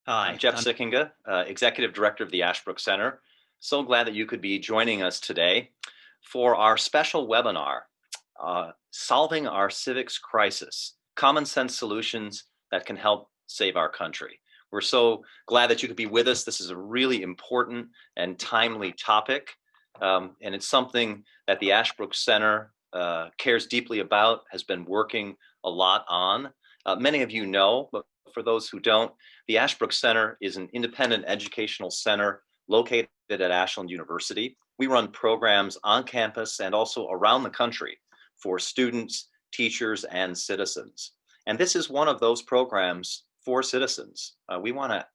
I'm Hi, Jeff Sikkenga, Executive Director of the Ashbrook Center. So glad that you could be joining us today for our special webinar, Solving Our Civics Crisis, Common Sense Solutions that can help save our country. We're so glad that you could be with us. This is a really important and timely topic, and it's something that the Ashbrook Center cares deeply about, has been working a lot on. Many of you know, but for those who don't, the Ashbrook Center is an independent educational center located at Ashland University. We run programs on campus and also around the country for students, teachers, and citizens. And this is one of those programs for citizens. We want to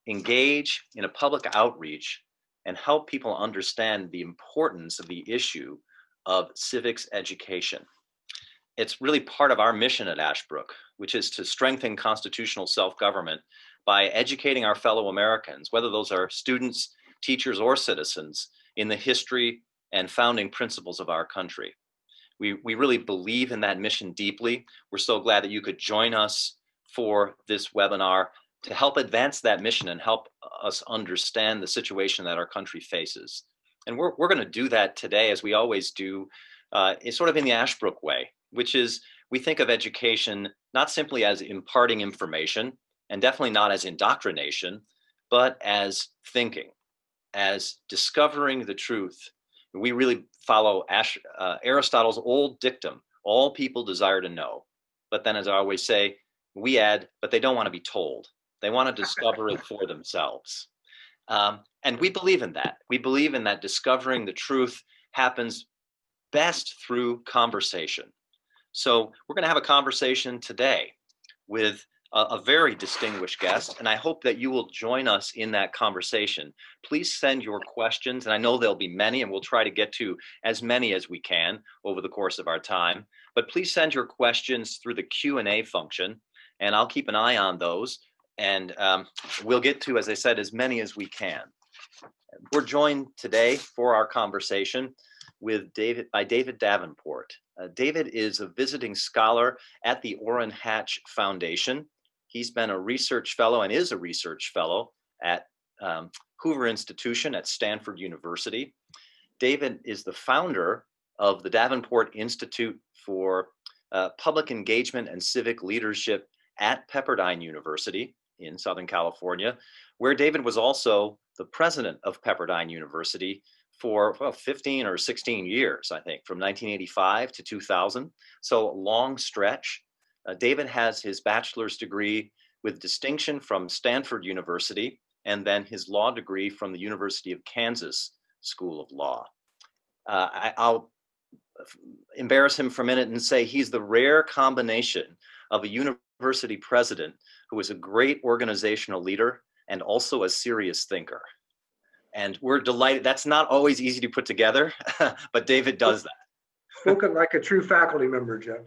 engage in a public outreach and help people understand the importance of the issue of civics education. It's really part of our mission at Ashbrook, which is to strengthen constitutional self-government by educating our fellow Americans, whether those are students, teachers, or citizens, in the history and founding principles of our country. We really believe in that mission deeply. We're so glad that you could join us for this webinar to help advance that mission and help us understand the situation that our country faces. And we're going to do that today, as we always do, sort of in the Ashbrook way, which is we think of education not simply as imparting information, and definitely not as indoctrination, but as thinking, as discovering the truth. We really follow Aristotle's old dictum, all people desire to know. But then, as I always say, we add, but they don't want to be told. They want to discover it for themselves. And we believe in that. We believe in that discovering the truth happens best through conversation. So we're going to have a conversation today with a very distinguished guest, and I hope that you will join us in that conversation. Please send your questions, and I know there'll be many, and we'll try to get to as many as we can over the course of our time. But please send your questions through the Q&A function, and I'll keep an eye on those, and we'll get to, as I said, as many as we can. We're joined today for our conversation by David Davenport. David is a visiting scholar at the Orrin Hatch Foundation. He's been a research fellow and is a research fellow at Hoover Institution at Stanford University. David is the founder of the Davenport Institute for Public Engagement and Civic Leadership at Pepperdine University in Southern California, where David was also the president of Pepperdine University for 15 or 16 years, I think, from 1985 to 2000. So a long stretch. David has his bachelor's degree with distinction from Stanford University, and then his law degree from the University of Kansas School of Law. I'll embarrass him for a minute and say he's the rare combination of a university president who is a great organizational leader and also a serious thinker. And we're delighted. That's not always easy to put together, but David does that. Spoken like a true faculty member, Jeff.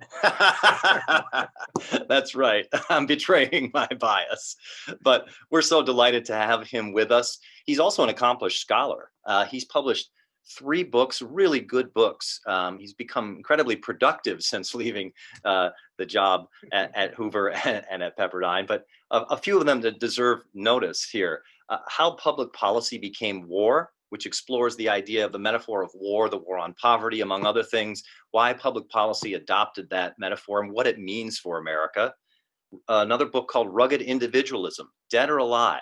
That's right. I'm betraying my bias, but we're so delighted to have him with us. He's also an accomplished scholar. He's published 3 books, really good books. He's become incredibly productive since leaving the job at Hoover and at Pepperdine, but a few of them that deserve notice here. How Public Policy Became War, which explores the idea of the metaphor of war, the war on poverty, among other things, why public policy adopted that metaphor and what it means for America. Another book called Rugged Individualism, Dead or Alive.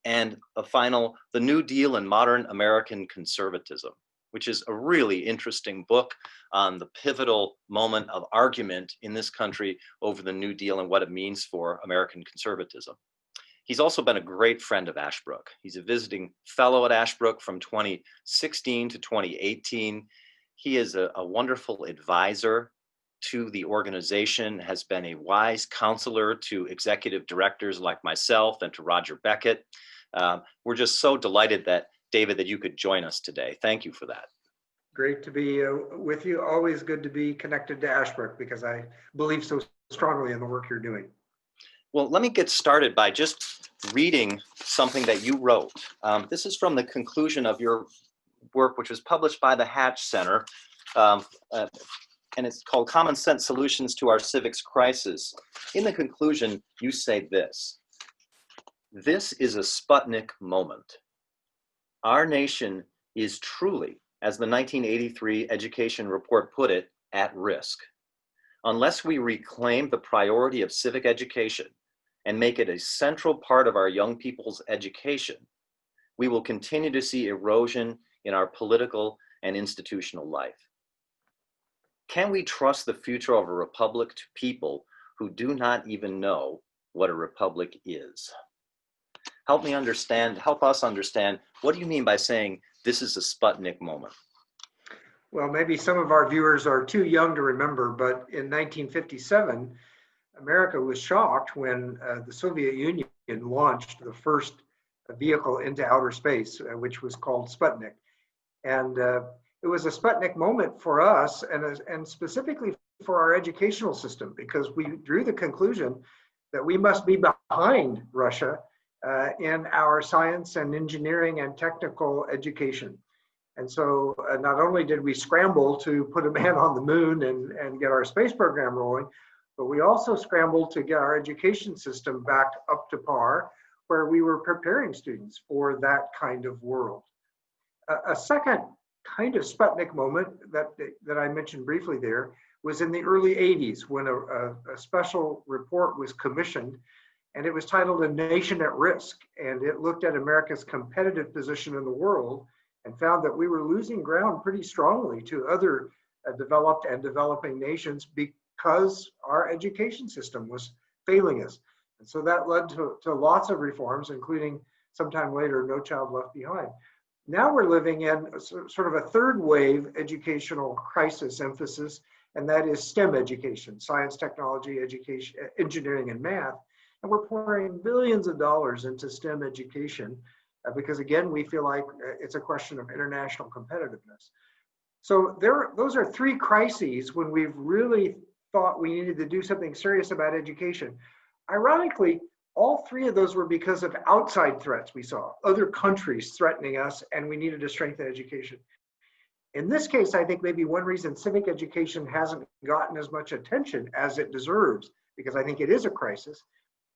And a final, The New Deal in Modern American Conservatism, which is a really interesting book on the pivotal moment of argument in this country over the New Deal and what it means for American conservatism. He's also been a great friend of Ashbrook. He's a visiting fellow at Ashbrook from 2016 to 2018. He is a wonderful advisor to the organization, has been a wise counselor to executive directors like myself and to Roger Beckett. We're just so delighted that, David, that you could join us today. Thank you for that. Great to be with you. Always good to be connected to Ashbrook because I believe so strongly in the work you're doing. Well, let me get started by just reading something that you wrote. This is from the conclusion of your work, which was published by the Hatch Center, and it's called Common Sense Solutions to Our Civics Crisis. In the conclusion, you say this: This is a Sputnik moment. Our nation is truly, as the 1983 education report put it, at risk. Unless we reclaim the priority of civic education and make it a central part of our young people's education, we will continue to see erosion in our political and institutional life. Can we trust the future of a republic to people who do not even know what a republic is? Help us understand, what do you mean by saying this is a Sputnik moment? Well, maybe some of our viewers are too young to remember, but in 1957, America was shocked when the Soviet Union launched the first vehicle into outer space, which was called Sputnik. And it was a Sputnik moment for us and specifically for our educational system, because we drew the conclusion that we must be behind Russia in our science and engineering and technical education. And so not only did we scramble to put a man on the moon and get our space program rolling, but we also scrambled to get our education system back up to par, where we were preparing students for that kind of world. A second kind of Sputnik moment that I mentioned briefly there was in the early 80s, when a special report was commissioned, and it was titled A Nation at Risk, and it looked at America's competitive position in the world and found that we were losing ground pretty strongly to other developed and developing nations because our education system was failing us. And so that led to lots of reforms, including sometime later, No Child Left Behind. Now we're living in sort of a third wave educational crisis emphasis, and that is STEM education, science, technology, education, engineering, and math. And we're pouring billions of dollars into STEM education because, again, we feel like it's a question of international competitiveness. So those are three crises when we've really thought we needed to do something serious about education. Ironically, all three of those were because of outside threats we saw, other countries threatening us, and we needed to strengthen education. In this case, I think maybe one reason civic education hasn't gotten as much attention as it deserves, because I think it is a crisis,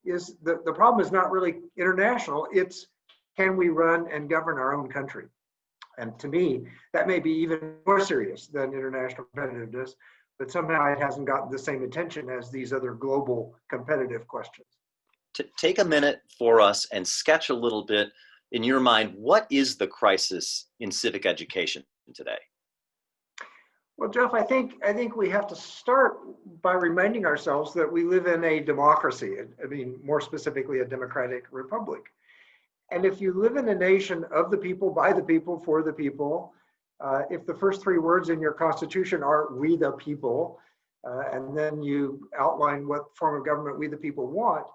is the problem is not really international, it's can we run and govern our own country? And to me, that may be even more serious than international competitiveness, but somehow it hasn't gotten the same attention as these other global competitive questions. Take a minute for us and sketch a little bit in your mind, what is the crisis in civic education today? Well, Jeff, I think we have to start by reminding ourselves that we live in a democracy. I mean, more specifically, a democratic republic. And if you live in a nation of the people, by the people, for the people, if the first three words in your constitution are "we the people," and then you outline what form of government we the people want,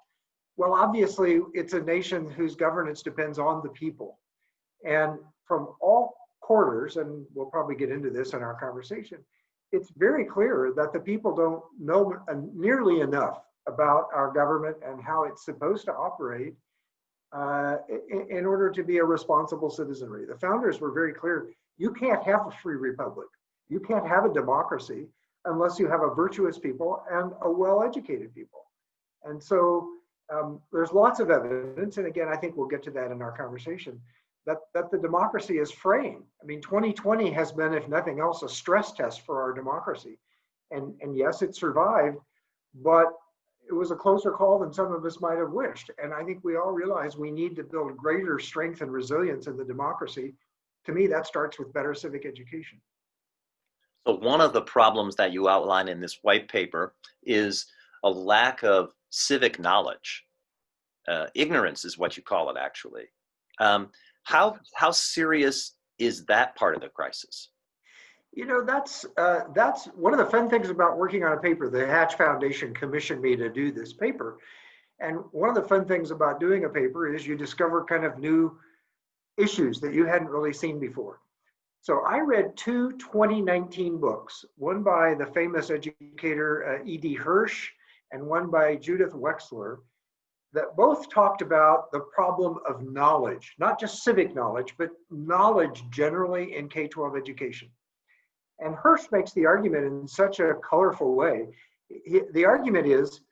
well, obviously, it's a nation whose governance depends on the people. And from all quarters, and we'll probably get into this in our conversation, it's very clear that the people don't know nearly enough about our government and how it's supposed to operate in order to be a responsible citizenry. The founders were very clear, you can't have a free republic. You can't have a democracy unless you have a virtuous people and a well-educated people. And so there's lots of evidence, and again, I think we'll get to that in our conversation, that the democracy is fraying. I mean, 2020 has been, if nothing else, a stress test for our democracy. And yes, it survived, but it was a closer call than some of us might have wished. And I think we all realize we need to build greater strength and resilience in the democracy. To me, that starts with better civic education. So one of the problems that you outline in this white paper is a lack of civic knowledge. Ignorance is what you call it, actually. How serious is that part of the crisis? You know, that's one of the fun things about working on a paper. The Hatch Foundation commissioned me to do this paper. And one of the fun things about doing a paper is you discover kind of new issues that you hadn't really seen before. So I read two 2019 books, one by the famous educator E.D. Hirsch and one by Judith Wexler, that both talked about the problem of knowledge, not just civic knowledge, but knowledge generally in K-12 education. And Hirsch makes the argument in such a colorful way. The argument is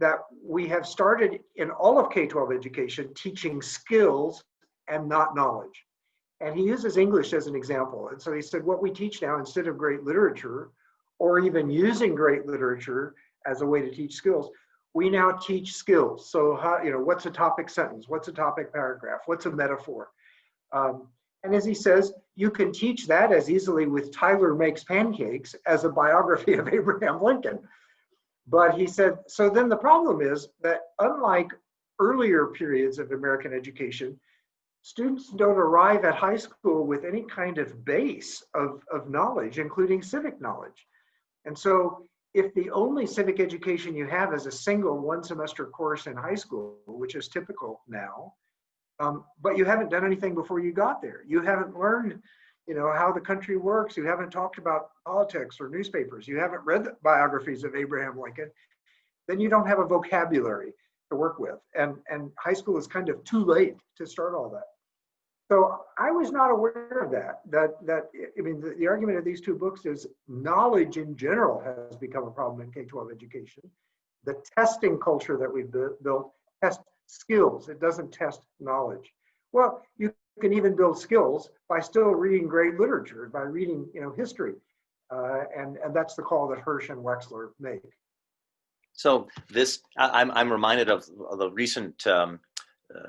that we have started in all of K-12 education teaching skills and not knowledge. And he uses English as an example. And so he said, what we teach now, instead of great literature, or even using great literature as a way to teach skills, we now teach skills. So how, what's a topic sentence? What's a topic paragraph? What's a metaphor? And as he says, you can teach that as easily with Tyler Makes Pancakes as a biography of Abraham Lincoln. But he said, so then the problem is that unlike earlier periods of American education, students don't arrive at high school with any kind of base of knowledge, including civic knowledge. And so if the only civic education you have is a single one-semester course in high school, which is typical now, but you haven't done anything before you got there. You haven't learned, how the country works. You haven't talked about politics or newspapers. You haven't read the biographies of Abraham Lincoln. Then you don't have a vocabulary to work with. And high school is kind of too late to start all that. So I was not aware of that. The argument of these two books is knowledge in general has become a problem in K-12 education. The testing culture that we've built tests skills. It doesn't test knowledge. Well, you can even build skills by still reading great literature, by reading, history. And that's the call that Hirsch and Wexler make. So I'm reminded of the recent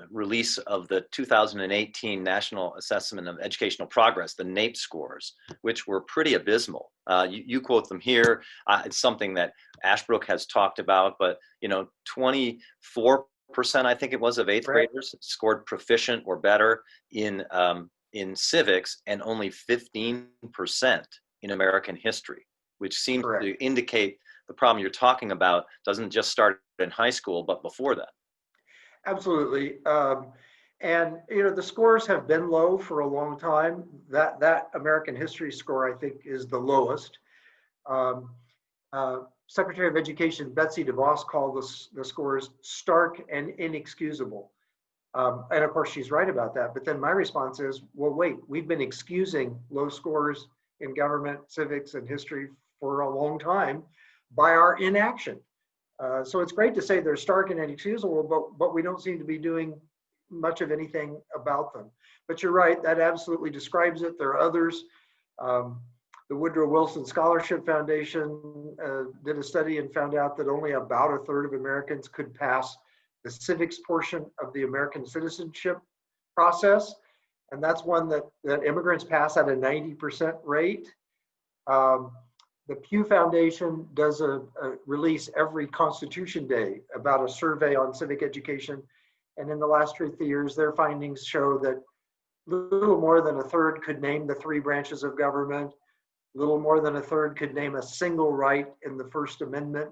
release of the 2018 National Assessment of Educational Progress, the NAEP scores, which were pretty abysmal. You quote them here. It's something that Ashbrook has talked about, but 24%, I think it was, of eighth graders scored proficient or better in civics, and only 15% in American history, which seems to indicate the problem you're talking about doesn't just start in high school, but before that. Absolutely. And the scores have been low for a long time. That American history score, I think, is the lowest. Secretary of Education Betsy DeVos called the scores stark and inexcusable. And of course, she's right about that. But then my response is, well, wait, we've been excusing low scores in government, civics, and history for a long time by our inaction. So it's great to say they're stark and inexcusable, but we don't seem to be doing much of anything about them. But you're right, that absolutely describes it. There are others. The Woodrow Wilson Scholarship Foundation did a study and found out that only about a third of Americans could pass the civics portion of the American citizenship process. And that's one that immigrants pass at a 90% rate. The Pew Foundation does a release every Constitution Day about a survey on civic education. And in the last 3 years, their findings show that little more than a third could name the 3 branches of government. Little more than a third could name a single right in the First Amendment.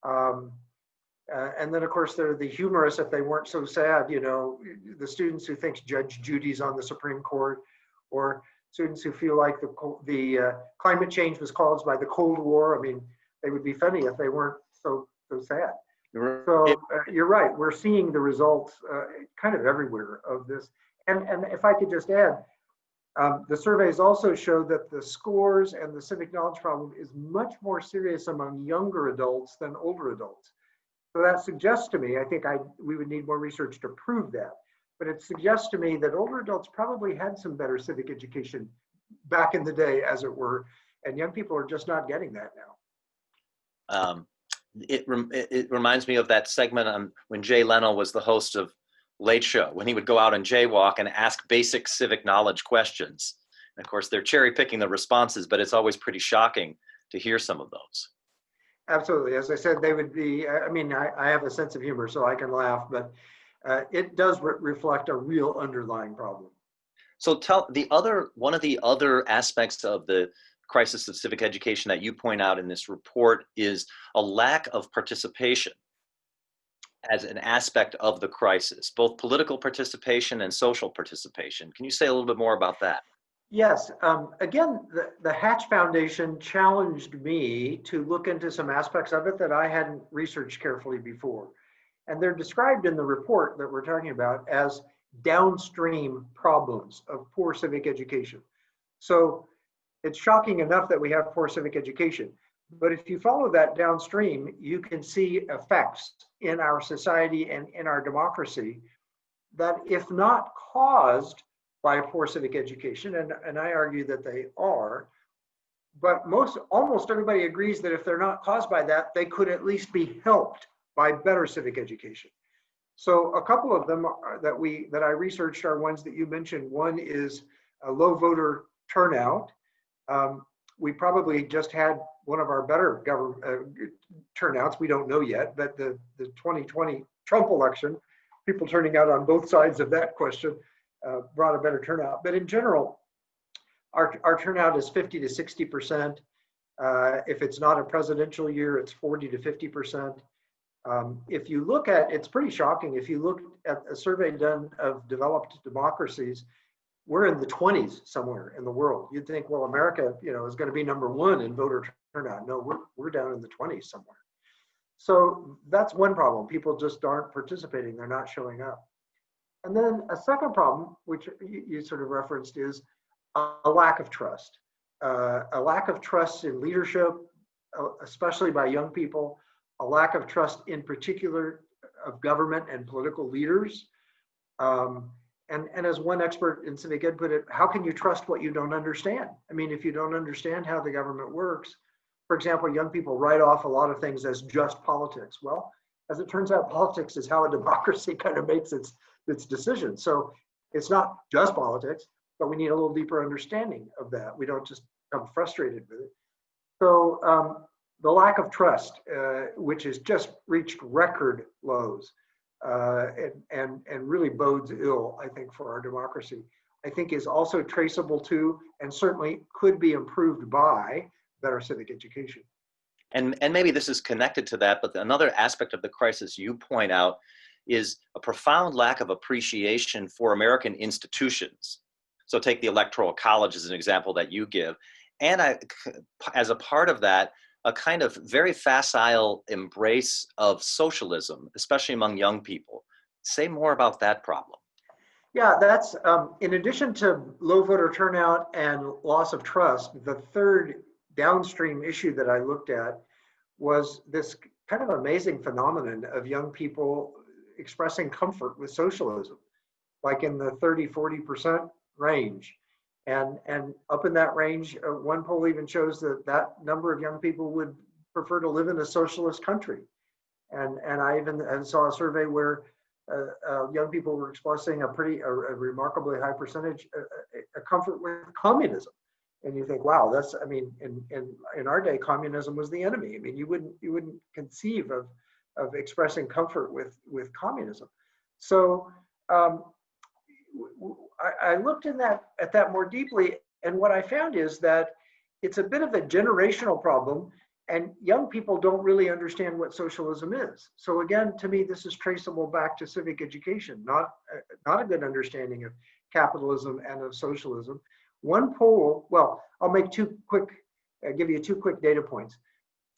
And then, of course, there are the humorous, if they weren't so sad, the students who think Judge Judy's on the Supreme Court, or students who feel like the climate change was caused by the Cold War. I mean, they would be funny if they weren't so sad. So you're right. We're seeing the results kind of everywhere of this. And if I could just add, the surveys also show that the scores and the civic knowledge problem is much more serious among younger adults than older adults. So that suggests to me, I think we would need more research to prove that, but it suggests to me that older adults probably had some better civic education back in the day, as it were, and young people are just not getting that now. It reminds me of that segment when Jay Leno was the host of Late Show, when he would go out and jaywalk and ask basic civic knowledge questions. And of course, they're cherry picking the responses, but it's always pretty shocking to hear some of those. Absolutely. As I said, they would be, I have a sense of humor, so I can laugh, but it does reflect a real underlying problem. So one of the other aspects of the crisis of civic education that you point out in this report is a lack of participation as an aspect of the crisis, both political participation and social participation. Can you say a little bit more about that? Yes. Again, the Hatch Foundation challenged me to look into some aspects of it that I hadn't researched carefully before. And they're described in the report that we're talking about as downstream problems of poor civic education. So it's shocking enough that we have poor civic education, But if you follow that downstream, you can see effects in our society and in our democracy that, if not caused by poor civic education, and I argue that they are, but almost everybody agrees that if they're not caused by that, they could at least be helped by better civic education. So a couple of them that I researched are ones that you mentioned. One is a low voter turnout. We probably just had one of our better turnouts. We don't know yet, but the 2020 Trump election, people turning out on both sides of that question brought a better turnout. But in general, our turnout is 50 to 60%. If it's not a presidential year, it's 40 to 50%. If you look at, it's pretty shocking. If you look at a survey done of developed democracies, we're in the 20s somewhere in the world. You'd think, well, America, is going to be number one in voter turnout. No, we're down in the 20s somewhere. So that's one problem. People just aren't participating. They're not showing up. And then a second problem, which you sort of referenced, is a lack of trust. A lack of trust in leadership, especially by young people, a lack of trust in particular of government and political leaders. And as one expert in civic ed put it, how can you trust what you don't understand? I mean, if you don't understand how the government works, for example, young people write off a lot of things as just politics. Well, as it turns out, politics is how a democracy kind of makes its decisions. So it's not just politics, but we need a little deeper understanding of that. We don't just become frustrated with it. So the lack of trust, which has just reached record lows, and really bodes ill, I think, for our democracy, I think is also traceable to, and certainly could be improved by, better civic education. And maybe this is connected to that, but another aspect of the crisis you point out is a profound lack of appreciation for American institutions. So take the Electoral College as an example that you give. And as a part of that, a kind of very facile embrace of socialism, especially among young people. Say more about that problem. Yeah, that's, in addition to low voter turnout and loss of trust, the third downstream issue that I looked at was this kind of amazing phenomenon of young people expressing comfort with socialism, like in the 30–40% range. And up in that range, one poll even shows that number of young people would prefer to live in a socialist country. And I even saw a survey where young people were expressing a remarkably high percentage a comfort with communism. And you think, wow, that's, I mean, in our day, communism was the enemy. I mean, you wouldn't conceive of expressing comfort with communism. So I looked at that more deeply, and what I found is that it's a bit of a generational problem, and young people don't really understand what socialism is. So again, to me, this is traceable back to civic education, not a good understanding of capitalism and of socialism. One poll, well, I'll make give you two quick data points.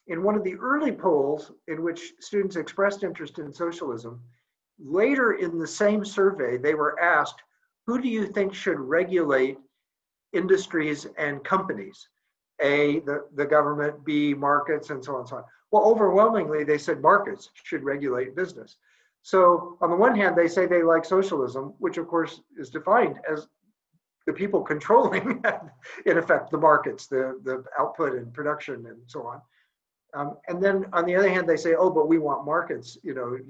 In one of the early polls in which students expressed interest in socialism, later in the same survey, they were asked, who do you think should regulate industries and companies? A, the government, B, markets, and so on and so on. Well, overwhelmingly, they said markets should regulate business. So on the one hand, they say they like socialism, which of course is defined as the people controlling, in effect, the markets, the output and production and so on. And then on the other hand, they say, oh, but we want markets,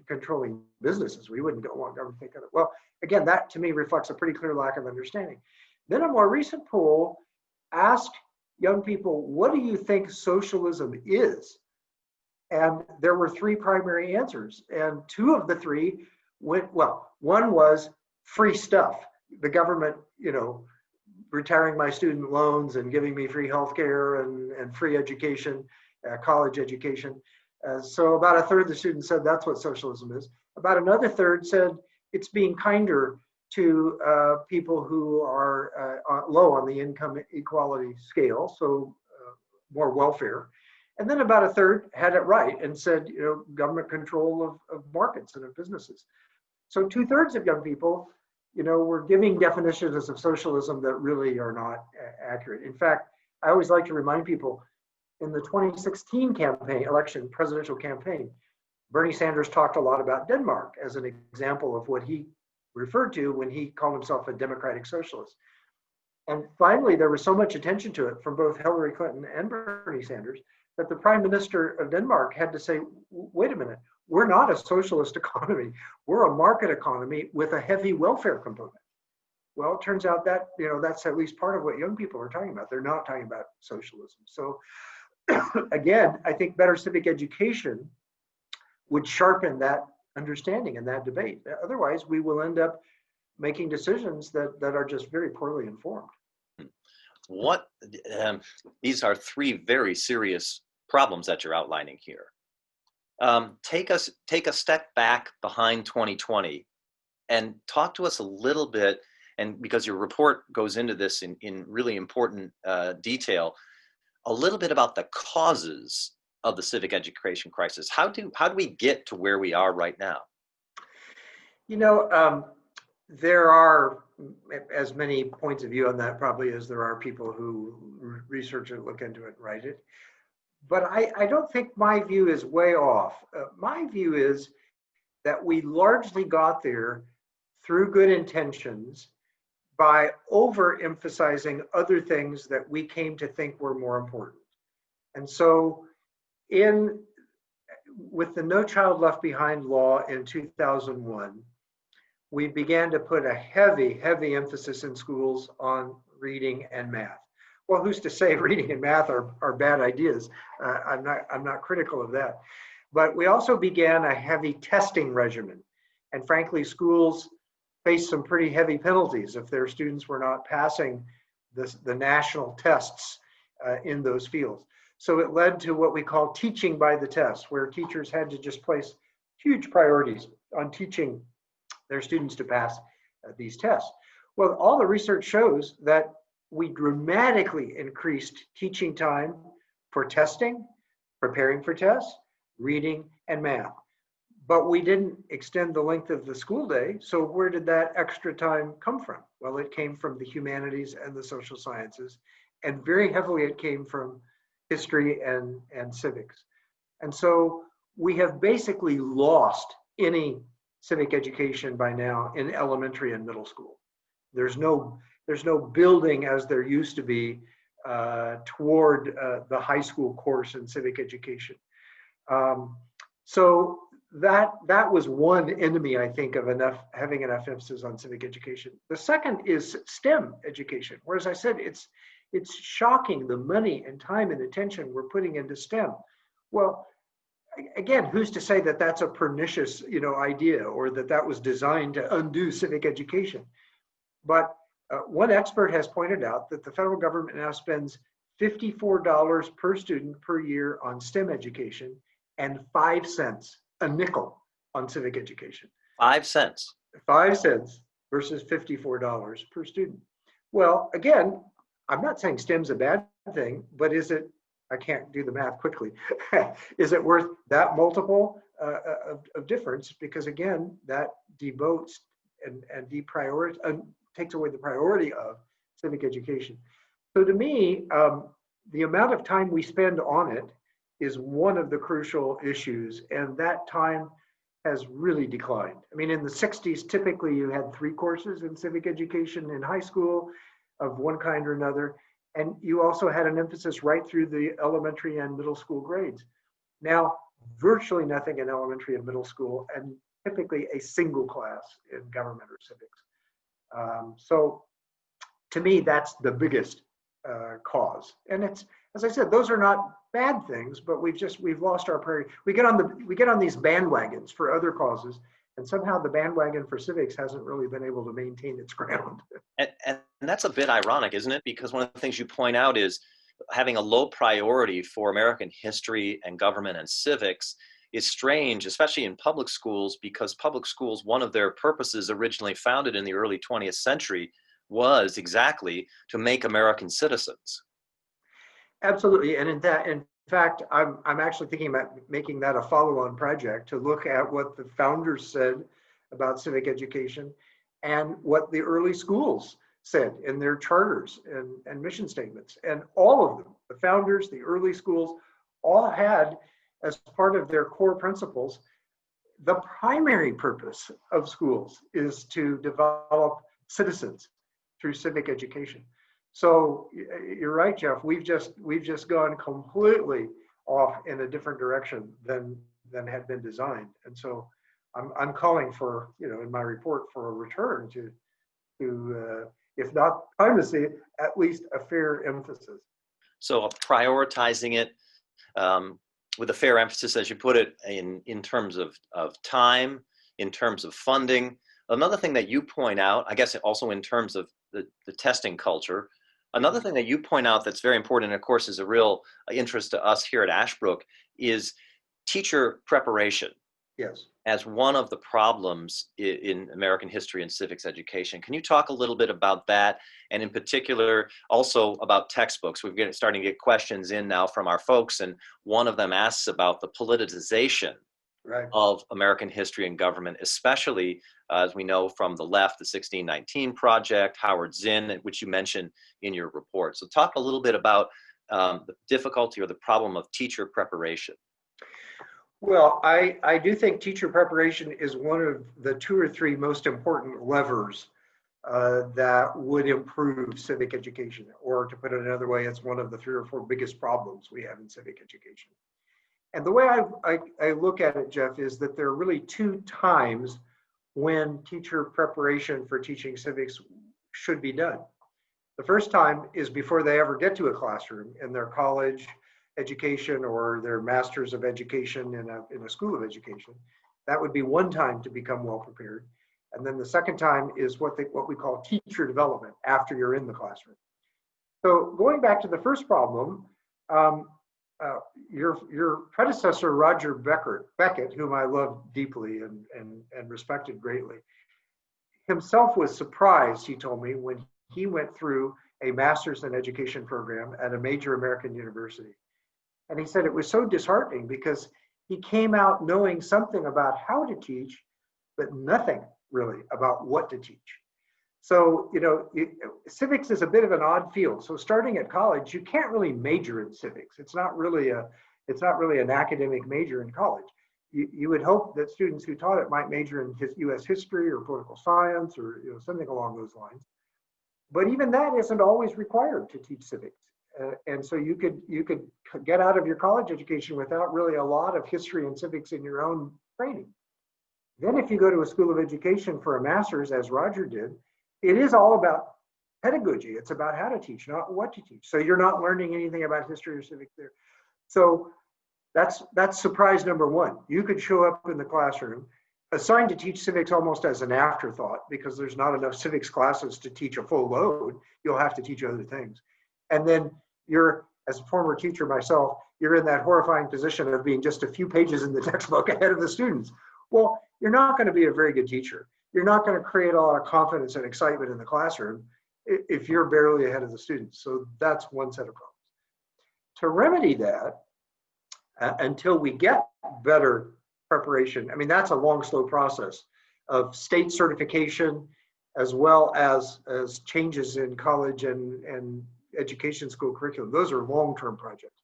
controlling businesses. We wouldn't want government thinking it. Well, again, that to me reflects a pretty clear lack of understanding. Then a more recent poll asked young people, what do you think socialism is? And there were three primary answers. And two of the three went, well, one was free stuff. The government, retiring my student loans and giving me free healthcare and free education, college education. So about a third of the students said that's what socialism is. About another third said it's being kinder to people who are low on the income equality scale, so more welfare. And then about a third had it right and said, government control of markets and of businesses. So 2/3 of young people, were giving definitions of socialism that really are not accurate. In fact, I always like to remind people, In the 2016 presidential campaign, Bernie Sanders talked a lot about Denmark as an example of what he referred to when he called himself a democratic socialist. And finally, there was so much attention to it from both Hillary Clinton and Bernie Sanders that the Prime Minister of Denmark had to say, wait a minute, we're not a socialist economy. We're a market economy with a heavy welfare component. Well, it turns out that, that's at least part of what young people are talking about. They're not talking about socialism. So again, I think better civic education would sharpen that understanding and that debate. Otherwise, we will end up making decisions that are just very poorly informed. What these are three very serious problems that you're outlining here. Take a step back behind 2020 and talk to us a little bit, and because your report goes into this in really important detail, a little bit about the causes of the civic education crisis. How do we get to where we are right now? There are as many points of view on that probably as there are people who research it, look into it, write it. But I don't think my view is way off. My view is that we largely got there through good intentions by overemphasizing other things that we came to think were more important. And so with the No Child Left Behind law in 2001, we began to put a heavy emphasis in schools on reading and math. Well, who's to say reading and math are bad ideas? I'm not critical of that. But we also began a heavy testing regimen. And frankly, schools faced some pretty heavy penalties if their students were not passing the national tests in those fields. So it led to what we call teaching by the test, where teachers had to just place huge priorities on teaching their students to pass these tests. Well, all the research shows that we dramatically increased teaching time for testing, preparing for tests, reading, and math. But we didn't extend the length of the school day. So where did that extra time come from? Well, it came from the humanities and the social sciences, and very heavily it came from history and civics. And so we have basically lost any civic education by now in elementary and middle school. There's no building as there used to be toward the high school course in civic education. So that was one enemy, I think, of having enough emphasis on civic education. The second is STEM education, where, as I said, it's shocking the money and time and attention we're putting into STEM. Well, again, who's to say that that's a pernicious, idea, or that was designed to undo civic education? But one expert has pointed out that the federal government now spends $54 per student per year on STEM education and 5 cents, a nickel, on civic education. 5 cents. 5 cents versus $54 per student. Well, again, I'm not saying STEM's a bad thing, but is it? I can't do the math quickly. Is it worth that multiple of difference? Because again, that devotes and takes away the priority of civic education. So to me, the amount of time we spend on it is one of the crucial issues, and that time has really declined. I mean, in the 60s, typically you had 3 courses in civic education in high school of one kind or another. And you also had an emphasis right through the elementary and middle school grades. Now, virtually nothing in elementary and middle school, and typically a single class in government or civics. So to me, that's the biggest cause. And it's, as I said, those are not bad things, but we've lost our priority. We get on these bandwagons for other causes, and somehow the bandwagon for civics hasn't really been able to maintain its ground. And that's a bit ironic, isn't it? Because one of the things you point out is having a low priority for American history and government and civics is strange, especially in public schools, because public schools, one of their purposes originally founded in the early 20th century was exactly to make American citizens. Absolutely. And in fact, I'm actually thinking about making that a follow-on project to look at what the founders said about civic education and what the early schools said in their charters and mission statements. And all of them The founders, the early schools, all had as part of their core principles, the primary purpose of schools is to develop citizens through civic education. So you're right, Jeff. We've just gone completely off in a different direction than had been designed. And so I'm calling for, in my report, for a return to if not primacy, at least a fair emphasis. So prioritizing it with a fair emphasis, as you put it, in terms of time, in terms of funding. Another thing that you point out, I guess also in terms of the testing culture, another thing that you point out that's very important, and of course is a real interest to us here at Ashbrook, is teacher preparation. Yes. As one of the problems in American history and civics education. Can you talk a little bit about that? And in particular, also about textbooks. We're starting to get questions in now from our folks, and one of them asks about the politicization of American history and government, especially as we know from the left, the 1619 Project, Howard Zinn, which you mentioned in your report. So talk a little bit about the difficulty or the problem of teacher preparation. Well, I do think teacher preparation is one of the 2 or 3 most important levers that would improve civic education. Or to put it another way, it's one of the 3 or 4 biggest problems we have in civic education. And the way I look at it, Jeff, is that there are really 2 times when teacher preparation for teaching civics should be done. The first time is before they ever get to a classroom in their college education or their masters of education in a school of education. That would be one time to become well prepared. And then the second time is what we call teacher development after you're in the classroom. So going back to the first problem, your predecessor, Roger Beckett, whom I love deeply and respected greatly, himself was surprised, he told me, when he went through a master's in education program at a major American university. And he said it was so disheartening because he came out knowing something about how to teach, but nothing really about what to teach. So, civics is a bit of an odd field. So starting at college, you can't really major in civics. It's not really an academic major in college. You would hope that students who taught it might major in US history or political science or something along those lines. But even that isn't always required to teach civics. And so you could get out of your college education without really a lot of history and civics in your own training. Then if you go to a school of education for a master's, as Roger did, it is all about pedagogy. It's about how to teach, not what to teach. So you're not learning anything about history or civics there. So that's surprise number 1. You could show up in the classroom assigned to teach civics almost as an afterthought because there's not enough civics classes to teach a full load. You'll have to teach other things. And then you're, as a former teacher myself, you're in that horrifying position of being just a few pages in the textbook ahead of the students. Well, you're not going to be a very good teacher. You're not going to create a lot of confidence and excitement in the classroom if you're barely ahead of the students. So that's one set of problems. To remedy that, until we get better preparation, I mean, that's a long, slow process of state certification, as well as changes in college and education school curriculum. Those are long-term projects.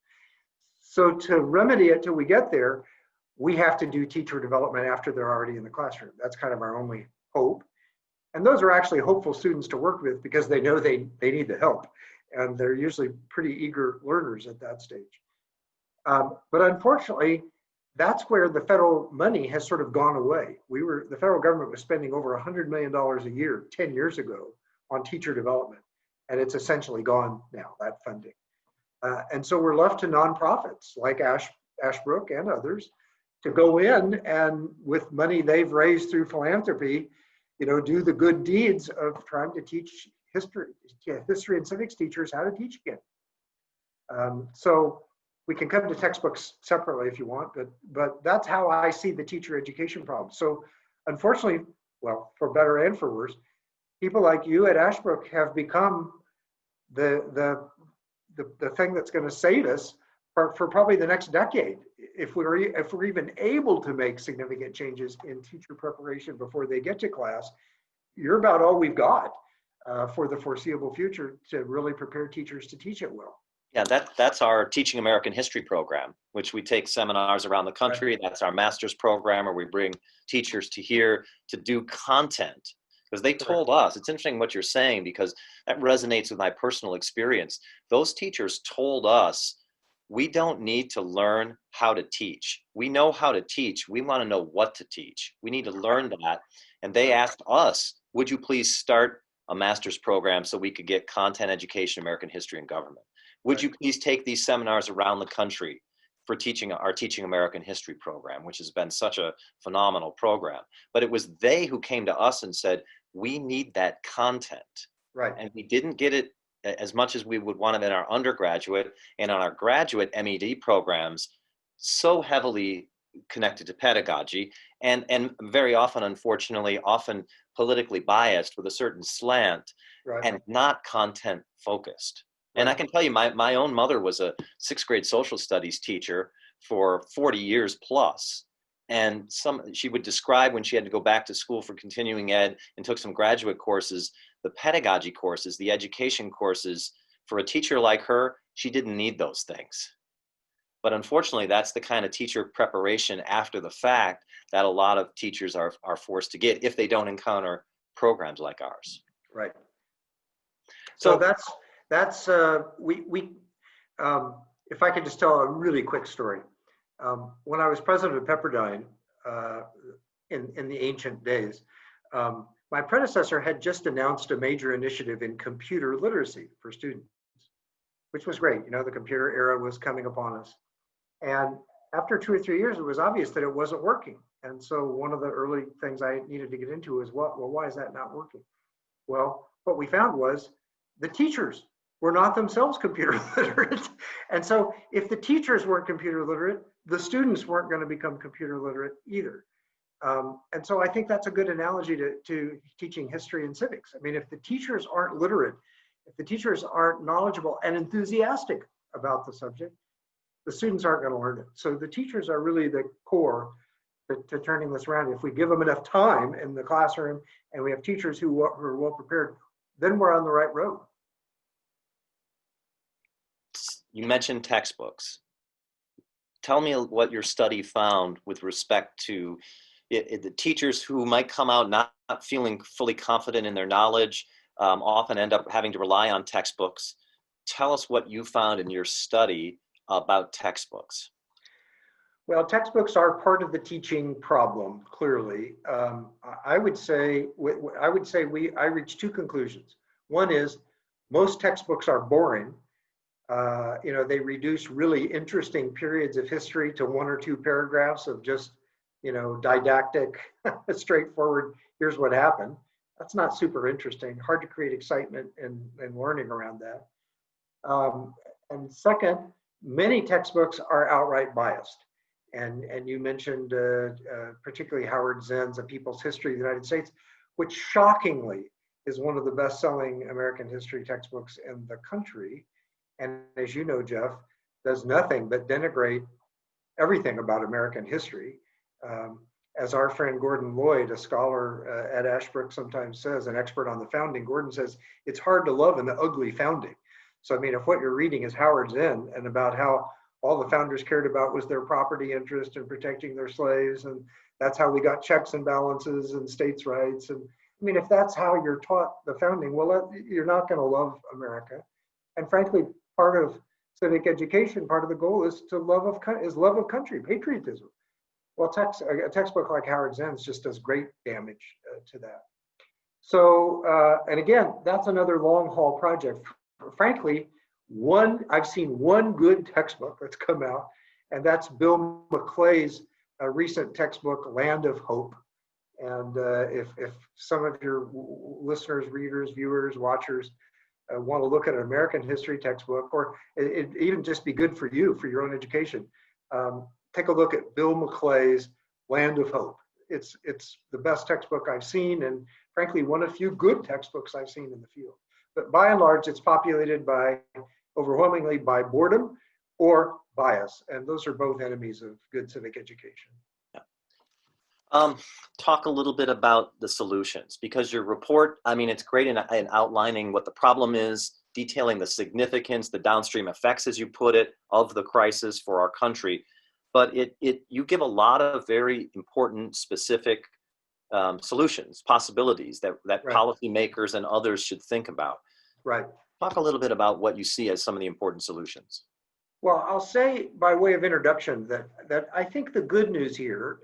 So to remedy it till we get there, we have to do teacher development after they're already in the classroom. That's kind of our only hope. And those are actually hopeful students to work with because they know they need the help. And they're usually pretty eager learners at that stage. But unfortunately, that's where the federal money has sort of gone away. The federal government was spending over $100 million a year 10 years ago on teacher development. And it's essentially gone now, that funding. And so we're left to nonprofits like Ashbrook and others to go in and with money they've raised through philanthropy, do the good deeds of trying to teach history and civics teachers how to teach again. So we can come to textbooks separately if you want, but that's how I see the teacher education problem. So unfortunately, well, for better and for worse, people like you at Ashbrook have become the thing that's going to save us for probably the next decade. If we're even able to make significant changes in teacher preparation before they get to class, you're about all we've got for the foreseeable future to really prepare teachers to teach it well. Yeah, that's our Teaching American History program, which we take seminars around the country. Right. That's our master's program, where we bring teachers to here to do content. Because they Correct. told us, it's interesting what you're saying, because that resonates with my personal experience. Those teachers told us, we don't need to learn how to teach. We know how to teach. We want to know what to teach. We need to learn that. And they asked us, would you please start a master's program so we could get content education, American history, and government? Would Right. you please take these seminars around the country for teaching our Teaching American History program, which has been such a phenomenal program? But it was they who came to us and said, we need that content. Right. And we didn't get it as much as we would want it in our undergraduate and on our graduate MED programs, so heavily connected to pedagogy and very often, unfortunately, often politically biased with a certain slant Right. and not content focused. And I Right. can tell you, my own mother was a sixth grade social studies teacher for 40 years plus. And she would describe when she had to go back to school for continuing ed and took some graduate courses, the pedagogy courses, the education courses. For a teacher like her, she didn't need those things. But unfortunately, that's the kind of teacher preparation after the fact that a lot of teachers are forced to get if they don't encounter programs like ours. Right. So So that's we if I could just tell a really quick story. When I was president of Pepperdine in the ancient days, my predecessor had just announced a major initiative in computer literacy for students, which was great. You know, the computer era was coming upon us. And after 2 or 3 years, it was obvious that it wasn't working. And so one of the early things I needed to get into was, well, why is that not working? Well, what we found was the teachers were not themselves computer literate. And so if the teachers weren't computer literate, the students weren't going to become computer literate either. And so I think that's a good analogy to teaching history and civics. I mean, if the teachers aren't literate, if the teachers aren't knowledgeable and enthusiastic about the subject, the students aren't going to learn it. So the teachers are really the core to turning this around. If we give them enough time in the classroom and we have teachers who are well prepared, then we're on the right road. you mentioned textbooks. Tell me what your study found with respect to the teachers who might come out not feeling fully confident in their knowledge, often end up having to rely on textbooks. Tell us what you found in your study about textbooks. Well, textbooks are part of the teaching problem, clearly. I would say I reached two conclusions. One is most textbooks are boring. They reduce really interesting periods of history to 1 or 2 paragraphs of just, didactic, straightforward, here's what happened. That's not super interesting, hard to create excitement and learning around that. And second, many textbooks are outright biased. And you mentioned particularly Howard Zinn's A People's History of the United States, which shockingly is one of the best-selling American history textbooks in the country. And as you know, Jeff, does nothing but denigrate everything about American history. As our friend Gordon Lloyd, a scholar at Ashbrook, sometimes says, an expert on the founding, Gordon says, it's hard to love an ugly founding. So, I mean, if what you're reading is Howard Zinn and about how all the founders cared about was their property interest and protecting their slaves, and that's how we got checks and balances and states' rights. And I mean, if that's how you're taught the founding, well, you're not going to love America. And frankly, part of civic education, part of the goal is love of country, patriotism. Well, a textbook like Howard Zinn's just does great damage to that. So, and again, that's another long haul project. Frankly, I've seen one good textbook that's come out, and that's Bill McClay's recent textbook, Land of Hope. And if some of your listeners, readers, viewers, watchers want to look at an American history textbook, or it even just be good for you, for your own education, take a look at Bill McClay's Land of Hope. It's the best textbook I've seen, and frankly, one of the few good textbooks I've seen in the field. But by and large, it's populated overwhelmingly by boredom or bias, and those are both enemies of good civic education. Talk a little bit about the solutions, because your report, I mean, it's great in outlining what the problem is, detailing the significance, the downstream effects, as you put it, of the crisis for our country. But you give a lot of very important, specific solutions, possibilities that Right. policymakers and others should think about. Right. Talk a little bit about what you see as some of the important solutions. Well, I'll say by way of introduction that I think the good news here,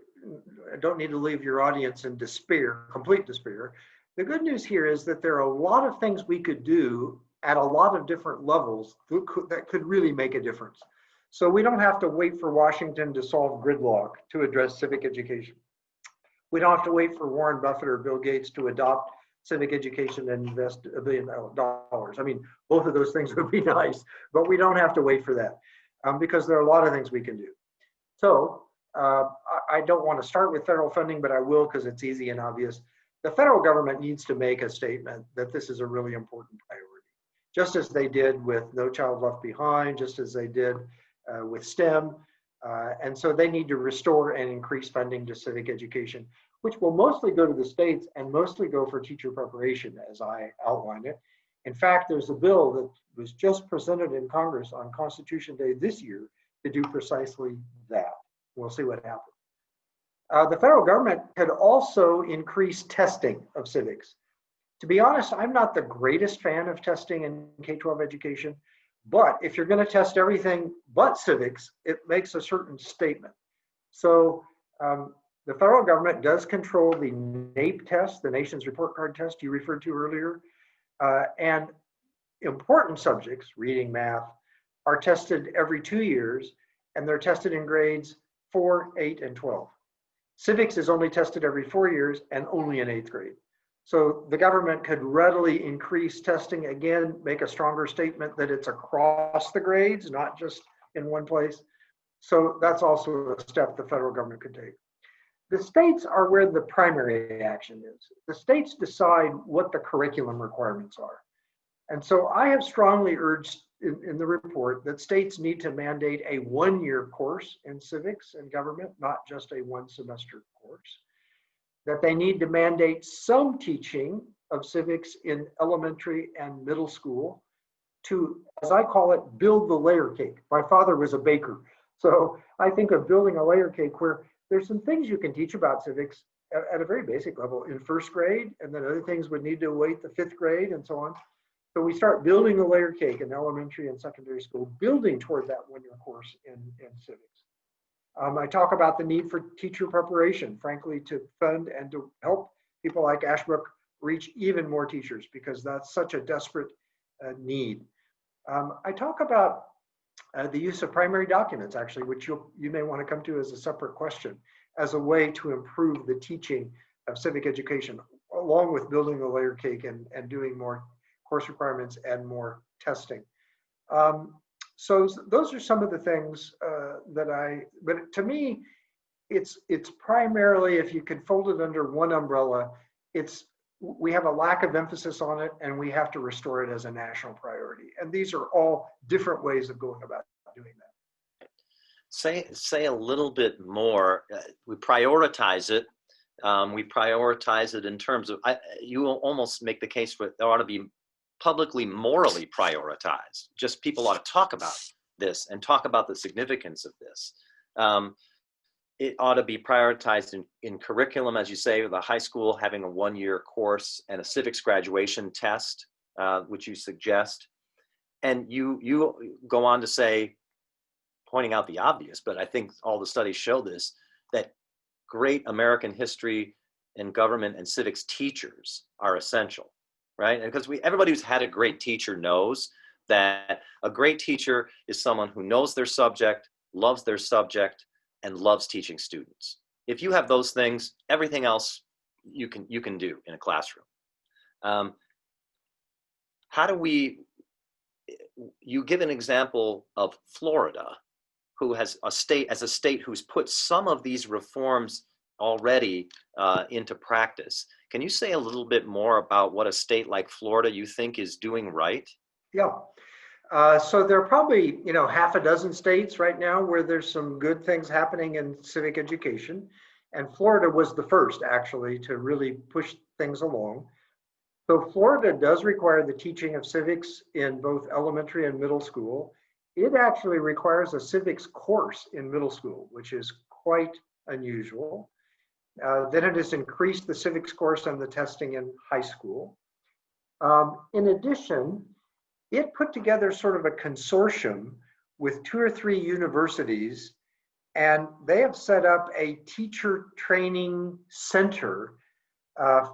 I don't need to leave your audience in despair, complete despair. The good news here is that there are a lot of things we could do at a lot of different levels that could really make a difference. So we don't have to wait for Washington to solve gridlock to address civic education. We don't have to wait for Warren Buffett or Bill Gates to adopt civic education and invest $1 billion. I mean, both of those things would be nice, but we don't have to wait for that because there are a lot of things we can do. So I don't want to start with federal funding, but I will because it's easy and obvious. The federal government needs to make a statement that this is a really important priority, just as they did with No Child Left Behind, just as they did with STEM. And so they need to restore and increase funding to civic education, which will mostly go to the states and mostly go for teacher preparation, as I outlined it. In fact, there's a bill that was just presented in Congress on Constitution Day this year to do precisely that. We'll see what happens. The federal government could also increase testing of civics. To be honest, I'm not the greatest fan of testing in K-12 education, but if you're going to test everything but civics, it makes a certain statement. So the federal government does control the NAEP test, the Nation's Report Card test you referred to earlier, and important subjects, reading, math, are tested every 2 years, and they're tested in grades 4, 8, and 12. Civics is only tested every 4 years and only in 8th grade. So the government could readily increase testing, again, make a stronger statement that it's across the grades, not just in one place. So that's also a step the federal government could take. The states are where the primary action is. The states decide what the curriculum requirements are. And so I have strongly urged in the report that states need to mandate a 1-year course in civics and government, not just a 1-semester course. That they need to mandate some teaching of civics in elementary and middle school to, as I call it, build the layer cake. My father was a baker, so I think of building a layer cake where there's some things you can teach about civics at a very basic level in 1st grade, and then other things would need to await the 5th grade and so on. So we start building the layer cake in elementary and secondary school, building toward that 1-year course in civics. I talk about the need for teacher preparation, frankly, to fund and to help people like Ashbrook reach even more teachers because that's such a desperate need. I talk about the use of primary documents, actually, which you may want to come to as a separate question, as a way to improve the teaching of civic education, along with building the layer cake and doing more course requirements and more testing. So those are some of the things but to me, it's primarily, if you could fold it under one umbrella, we have a lack of emphasis on it and we have to restore it as a national priority. And these are all different ways of going about doing that. Say a little bit more. We prioritize it. We prioritize it in terms of, you will almost make the case for there ought to be publicly, morally prioritized. Just people ought to talk about this and talk about the significance of this. It ought to be prioritized in curriculum, as you say, the high school having a 1-year course and a civics graduation test, which you suggest. And you go on to say, pointing out the obvious, but I think all the studies show this, that great American history and government and civics teachers are essential. Right? Because everybody who's had a great teacher knows that a great teacher is someone who knows their subject, and loves teaching students. If you have those things, everything else you can do in a classroom. You give an example of Florida, who has a state who's put some of these reforms already into practice. Can you say a little bit more about what a state like Florida you think is doing right? Yeah. So there are probably, half a dozen states right now where there's some good things happening in civic education. And Florida was the first, actually, to really push things along. So Florida does require the teaching of civics in both elementary and middle school. It actually requires a civics course in middle school, which is quite unusual. Then it has increased the civics course and the testing in high school. In addition, it put together sort of a consortium with 2 or 3 universities, and they have set up a teacher training center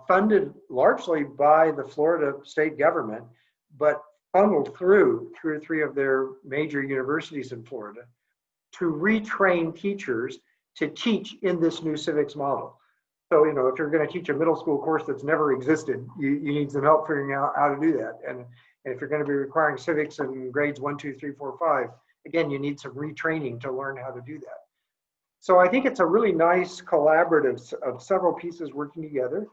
funded largely by the Florida state government, but funneled through 2 or 3 of their major universities in Florida to retrain teachers to teach in this new civics model. So, you know, if you're going to teach a middle school course that's never existed, you need some help figuring out how to do that. And if you're going to be requiring civics in grades 1, 2, 3, 4, 5, again, you need some retraining to learn how to do that. So I think it's a really nice collaborative of several pieces working together.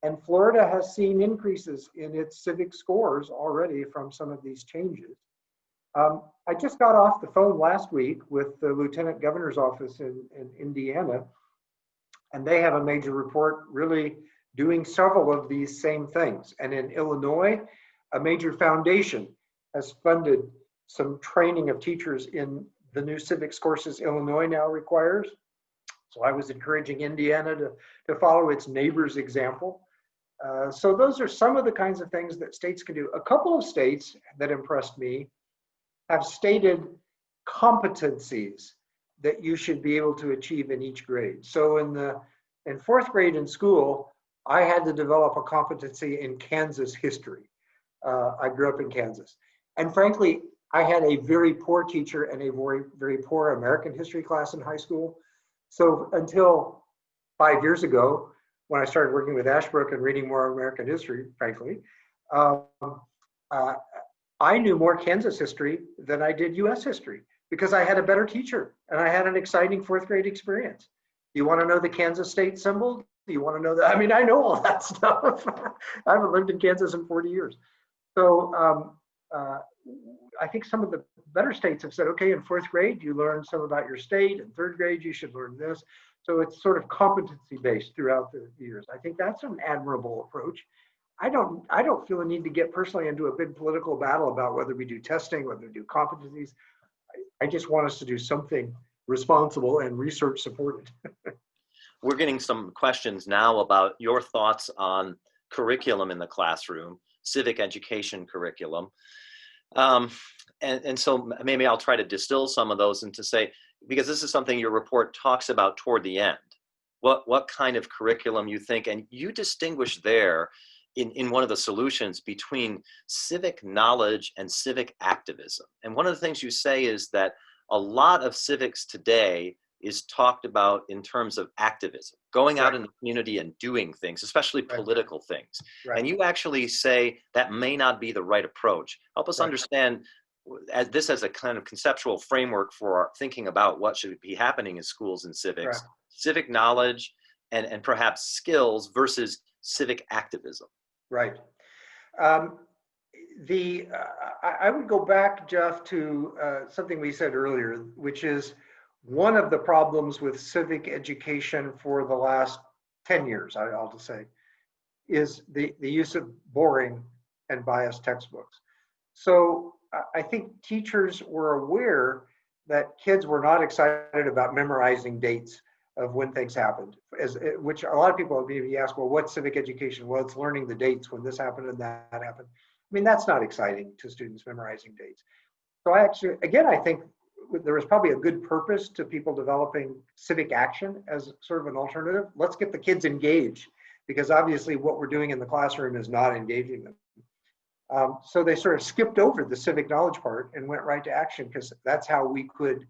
And Florida has seen increases in its civic scores already from some of these changes. I just got off the phone last week with the Lieutenant Governor's office in Indiana, and they have a major report really doing several of these same things. And in Illinois, a major foundation has funded some training of teachers in the new civics courses Illinois now requires. So I was encouraging Indiana to follow its neighbor's example. So those are some of the kinds of things that states can do. A couple of states that impressed me have stated competencies that you should be able to achieve in each grade. So in 4th grade in school, I had to develop a competency in Kansas history. I grew up in Kansas. And frankly, I had a very poor teacher and a very, very poor American history class in high school. So until 5 years ago, when I started working with Ashbrook and reading more American history, frankly, I knew more Kansas history than I did US history because I had a better teacher and I had an exciting 4th grade experience. You want to know the Kansas state symbol? Do you want to know that? I mean, I know all that stuff. I haven't lived in Kansas in 40 years. So I think some of the better states have said, okay, in 4th grade, you learn some about your state. In 3rd grade, you should learn this. So it's sort of competency based throughout the years. I think that's an admirable approach. I don't feel a need to get personally into a big political battle about whether we do testing, whether we do competencies. I just want us to do something responsible and research supported. We're getting some questions now about your thoughts on curriculum in the classroom, civic education curriculum. And so maybe I'll try to distill some of those and to say, because this is something your report talks about toward the end, what kind of curriculum you think, and you distinguish there in one of the solutions between civic knowledge and civic activism. And one of the things you say is that a lot of civics today is talked about in terms of activism, going out in the community and doing things, especially political things. And you actually say that may not be the right approach. Help us understand this as a kind of conceptual framework for our thinking about what should be happening in schools and civics, civic knowledge and perhaps skills versus civic activism. Right. I would go back, Jeff, to something we said earlier, which is one of the problems with civic education for the last 10 years, I'll just say, is the use of boring and biased textbooks. So I think teachers were aware that kids were not excited about memorizing dates of when things happened, which a lot of people maybe ask, well, what's civic education? Well, it's learning the dates when this happened and that happened. I mean, that's not exciting to students, memorizing dates. So I think there was probably a good purpose to people developing civic action as sort of an alternative. Let's get the kids engaged, because obviously what we're doing in the classroom is not engaging them. So they sort of skipped over the civic knowledge part and went right to action, because that's how we could,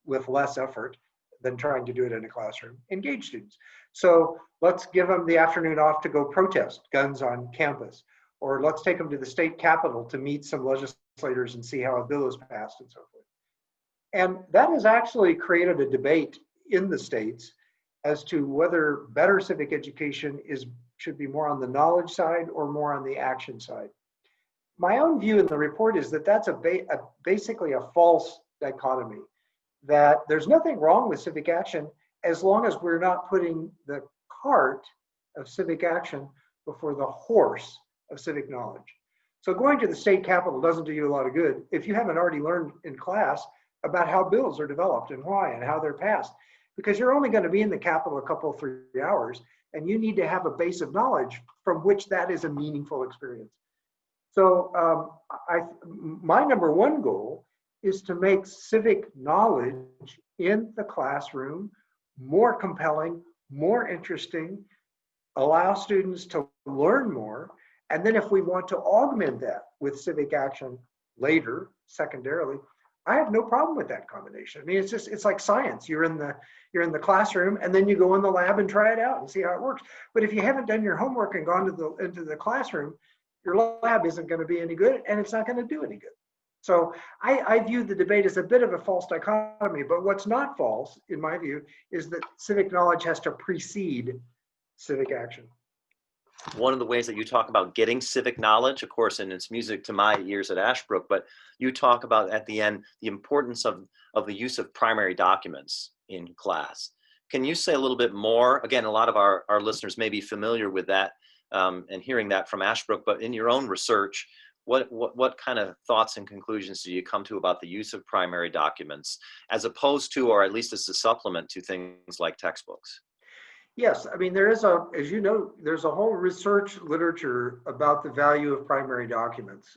with less effort than trying to do it in a classroom, engage students. So let's give them the afternoon off to go protest guns on campus, or let's take them to the state capitol to meet some legislators and see how a bill is passed and so forth. And that has actually created a debate in the states as to whether better civic education should be more on the knowledge side or more on the action side. My own view in the report is that that's basically a false dichotomy, that there's nothing wrong with civic action as long as we're not putting the cart of civic action before the horse of civic knowledge. So going to the state capitol doesn't do you a lot of good if you haven't already learned in class about how bills are developed and why and how they're passed, because you're only going to be in the capitol a couple, 3 hours, and you need to have a base of knowledge from which that is a meaningful experience. So my number one goal is to make civic knowledge in the classroom more compelling, more interesting, allow students to learn more. And then if we want to augment that with civic action later, secondarily, I have no problem with that combination. I mean, it's like science. You're in the classroom, and then you go in the lab and try it out and see how it works. But if you haven't done your homework and gone into the classroom, your lab isn't going to be any good, and it's not going to do any good. So I view the debate as a bit of a false dichotomy, but what's not false, in my view, is that civic knowledge has to precede civic action. One of the ways that you talk about getting civic knowledge, of course, and it's music to my ears at Ashbrook, but you talk about at the end the importance of the use of primary documents in class. Can you say a little bit more? Again, a lot of our listeners may be familiar with that and hearing that from Ashbrook, but in your own research, what kind of thoughts and conclusions do you come to about the use of primary documents as opposed to, or at least as a supplement to, things like textbooks? Yes, I mean, there is as you know, there's a whole research literature about the value of primary documents.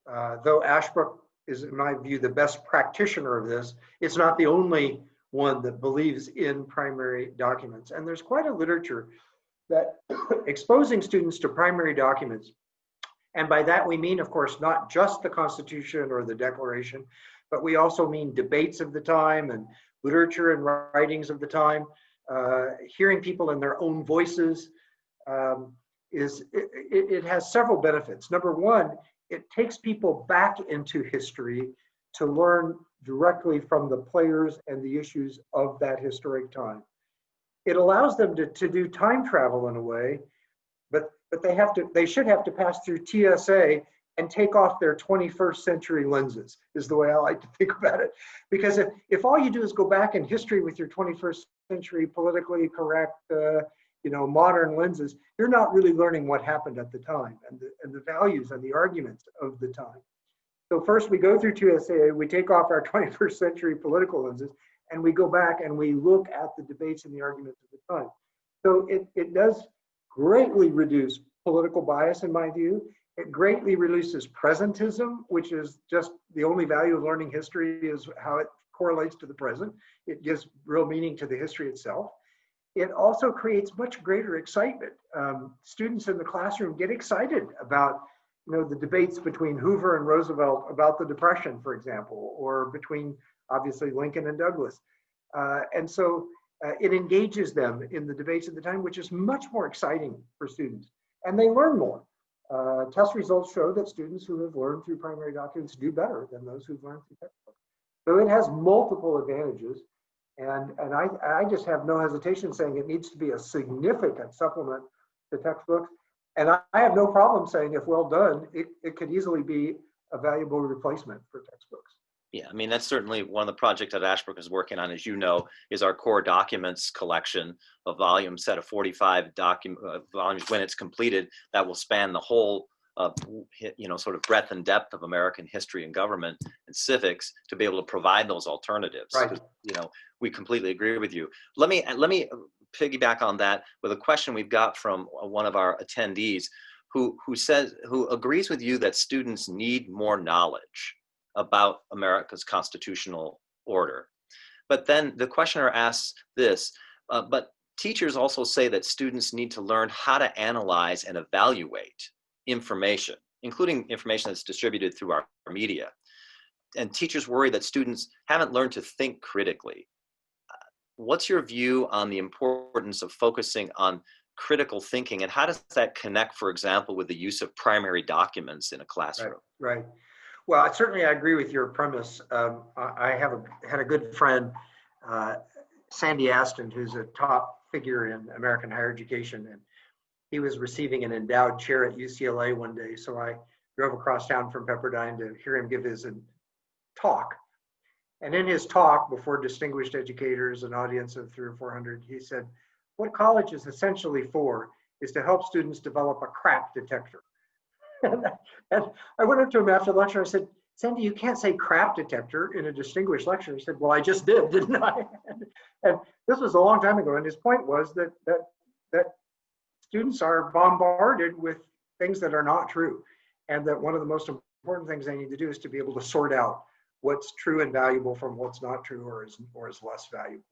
Though Ashbrook is, in my view, the best practitioner of this, it's not the only one that believes in primary documents. And there's quite a literature that exposing students to primary documents, and by that we mean, of course, not just the Constitution or the Declaration, but we also mean debates of the time and literature and writings of the time. Hearing people in their own voices it has several benefits. Number one, it takes people back into history to learn directly from the players and the issues of that historic time. It allows them to do time travel in a way, but they should have to pass through TSA and take off their 21st century lenses, is the way I like to think about it. Because if all you do is go back in history with your 21st century politically correct, modern lenses, you're not really learning what happened at the time and the values and the arguments of the time. So first we go through TSA, we take off our 21st century political lenses, and we go back and we look at the debates and the arguments of the time. So it does greatly reduce political bias, in my view. It greatly reduces presentism, which is just the only value of learning history is how it correlates to the present. It gives real meaning to the history itself. It also creates much greater excitement. Students in the classroom get excited about the debates between Hoover and Roosevelt about the Depression, for example, or between obviously Lincoln and Douglas. And so it engages them in the debates of the time, which is much more exciting for students. And they learn more. Test results show that students who have learned through primary documents do better than those who've learned through textbooks. So it has multiple advantages. And I just have no hesitation saying it needs to be a significant supplement to textbooks. And I have no problem saying if well done, it could easily be a valuable replacement for textbooks. Yeah, I mean, that's certainly one of the projects that Ashbrook is working on, as you know, is our core documents collection, a volume set of 45 volumes. When it's completed, that will span the whole, sort of breadth and depth of American history and government and civics to be able to provide those alternatives. Right. We completely agree with you. Let me piggyback on that with a question we've got from one of our attendees who agrees with you that students need more knowledge about America's constitutional order. But then the questioner asks this, but teachers also say that students need to learn how to analyze and evaluate information, including information that's distributed through our media. And teachers worry that students haven't learned to think critically. What's your view on the importance of focusing on critical thinking, and how does that connect, for example, with the use of primary documents in a classroom? Right. Well, certainly I agree with your premise. I had a good friend, Sandy Aston, who's a top figure in American higher education, and he was receiving an endowed chair at UCLA one day. So I drove across town from Pepperdine to hear him give his talk. And in his talk before distinguished educators, an audience of 300 or 400, he said, what college is essentially for is to help students develop a crap detector. And I went up to him after the lecture. I said, Sandy, you can't say crap detector in a distinguished lecture. He said, well, I just did, didn't I? And this was a long time ago. And his point was that students are bombarded with things that are not true. And that one of the most important things they need to do is to be able to sort out what's true and valuable from what's not true or is less valuable.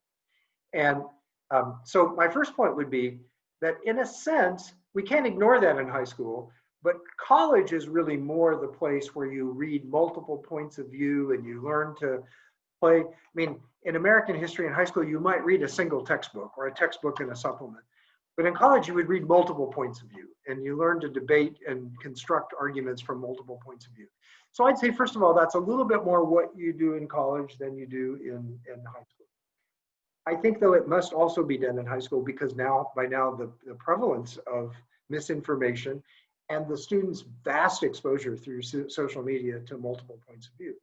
And so my first point would be that in a sense, we can't ignore that in high school, but college is really more the place where you read multiple points of view and you learn to play. I mean, in American history in high school, you might read a single textbook or a textbook and a supplement. But in college, you would read multiple points of view and you learn to debate and construct arguments from multiple points of view. So I'd say, first of all, that's a little bit more what you do in college than you do in high school. I think, though, it must also be done in high school because by now, the prevalence of misinformation and the students' vast exposure through social media to multiple points of view.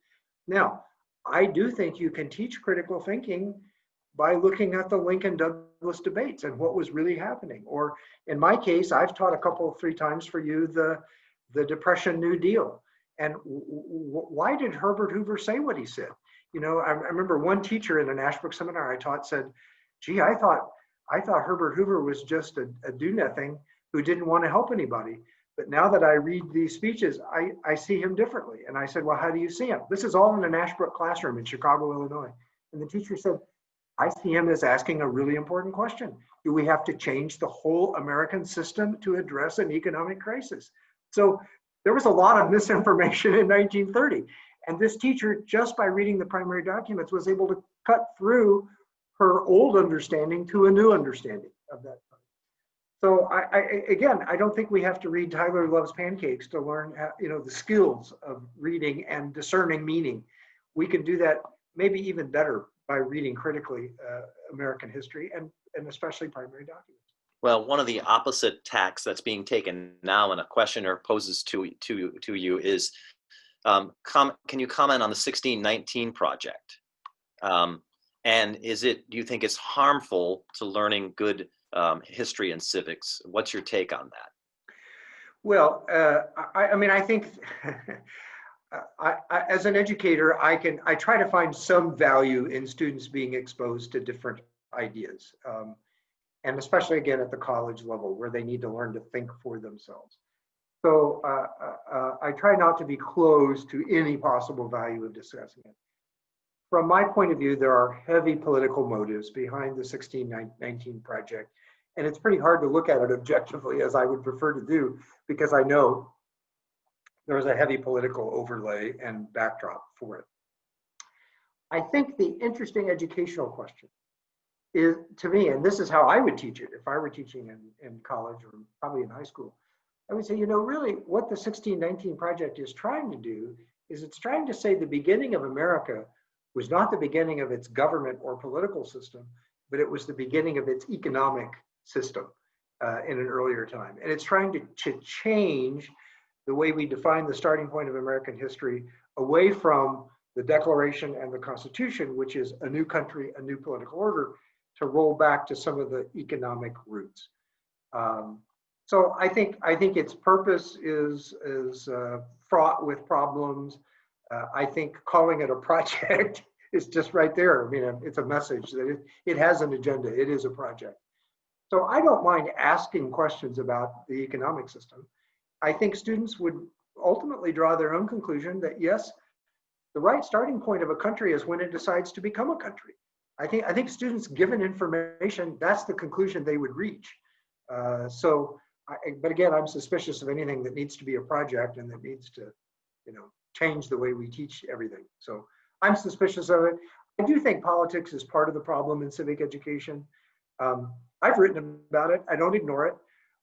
Now, I do think you can teach critical thinking by looking at the Lincoln Douglas debates and what was really happening. Or in my case, I've taught three times for you the Depression New Deal. And why did Herbert Hoover say what he said? You know, I remember one teacher in an Ashbrook seminar I taught said, gee, I thought Herbert Hoover was just a do-nothing who didn't want to help anybody. But now that I read these speeches, I see him differently. And I said, well, how do you see him? This is all in an Ashbrook classroom in Chicago, Illinois. And the teacher said, I see him as asking a really important question. Do we have to change the whole American system to address an economic crisis? So there was a lot of misinformation in 1930. And this teacher, just by reading the primary documents, was able to cut through her old understanding to a new understanding of that. So I don't think we have to read Tyler Loves Pancakes to learn, the skills of reading and discerning meaning. We can do that maybe even better by reading critically American history and especially primary documents. Well, one of the opposite tacks that's being taken now, and a questioner poses to you is, can you comment on the 1619 project? And do you think it's harmful to learning good history and civics? What's your take on that? Well, I think as an educator, I try to find some value in students being exposed to different ideas. And especially again at the college level where they need to learn to think for themselves. So I try not to be closed to any possible value of discussing it. From my point of view, there are heavy political motives behind the 1619 project. And it's pretty hard to look at it objectively, as I would prefer to do, because I know there's a heavy political overlay and backdrop for it. I think the interesting educational question is, to me, and this is how I would teach it if I were teaching in college or probably in high school, I would say, really what the 1619 project is trying to do is it's trying to say the beginning of America was not the beginning of its government or political system, but it was the beginning of its economic system in an earlier time. And it's trying to change the way we define the starting point of American history away from the Declaration and the Constitution, which is a new country, a new political order, to roll back to some of the economic roots. So I think its purpose is fraught with problems. I think calling it a project is just right there. I mean, it's a message that it has an agenda. It is a project. So I don't mind asking questions about the economic system. I think students would ultimately draw their own conclusion that yes, the right starting point of a country is when it decides to become a country. I think students, given information, that's the conclusion they would reach. But again, I'm suspicious of anything that needs to be a project and that needs to, change the way we teach everything. So I'm suspicious of it. I do think politics is part of the problem in civic education. I've written about it. I don't ignore it.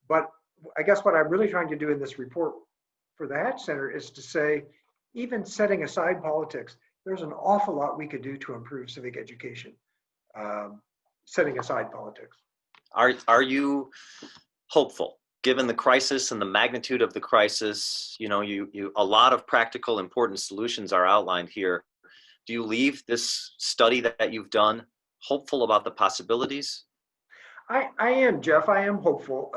But I guess what I'm really trying to do in this report for the Hatch Center is to say, even setting aside politics, there's an awful lot we could do to improve civic education, setting aside politics. Are you hopeful? Given the crisis and the magnitude of the crisis, a lot of practical, important solutions are outlined here. Do you leave this study that you've done hopeful about the possibilities? I am, Jeff. I am hopeful.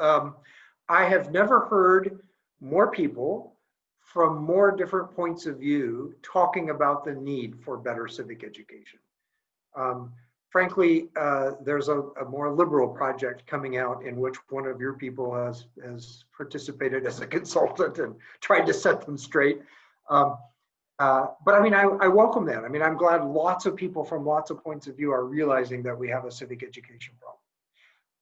I have never heard more people from more different points of view talking about the need for better civic education. Um, Frankly, there's a more liberal project coming out in which one of your people has participated as a consultant and tried to set them straight. Um, but I mean, I welcome that. I mean, I'm glad lots of people from lots of points of view are realizing that we have a civic education problem.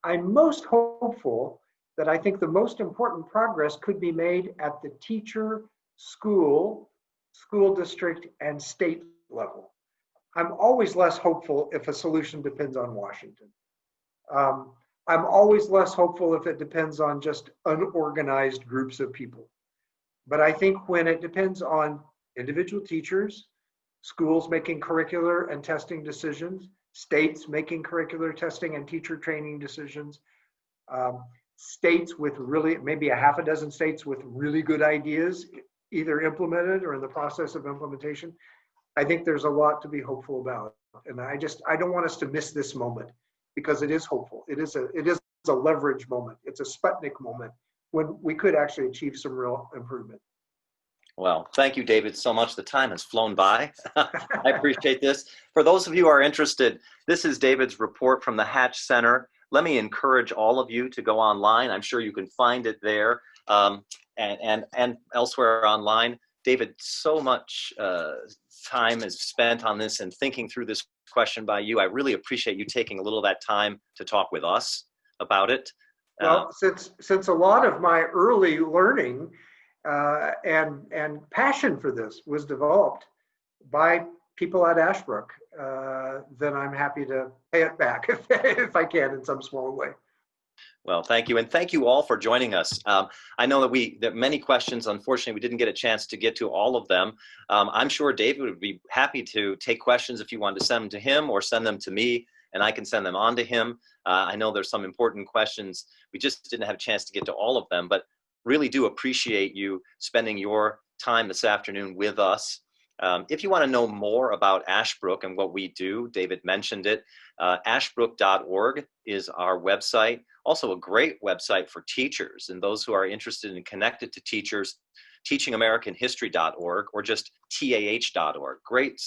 I'm most hopeful that I think the most important progress could be made at the teacher, school, school district, and state level. I'm always less hopeful if a solution depends on Washington. Um, I'm always less hopeful if it depends on just unorganized groups of people. But I think when it depends on individual teachers, schools making curricular and testing decisions, states making curricular testing and teacher training decisions, states with really, maybe a half a dozen states with really good ideas, either implemented or in the process of implementation, I think there's a lot to be hopeful about. And I don't want us to miss this moment because it is hopeful. It is a leverage moment. It's a aSputnik moment when we could actually achieve some real improvement. Well, thank you, David, so much. The time has flown by. I appreciate this. For those of you who are interested, this is David's report from the Hatch Center. Let me encourage all of you to go online. I'm sure you can find it there and elsewhere online. David, so much time is spent on this and thinking through this question by you. I really appreciate you taking a little of that time to talk with us about it. Well, since a lot of my early learning and passion for this was developed by people at Ashbrook, then I'm happy to pay it back if I can in some small way. Well, thank you. And thank you all for joining us. I know that many questions, unfortunately, we didn't get a chance to get to all of them. I'm sure David would be happy to take questions if you wanted to send them to him or send them to me, and I can send them on to him. I know there's some important questions. We just didn't have a chance to get to all of them, but really do appreciate you spending your time this afternoon with us. If you want to know more about Ashbrook and what we do, David mentioned it, ashbrook.org is our website. Also a great website for teachers and those who are interested and connected to teachers, teachingamericanhistory.org or just TAH.org. Great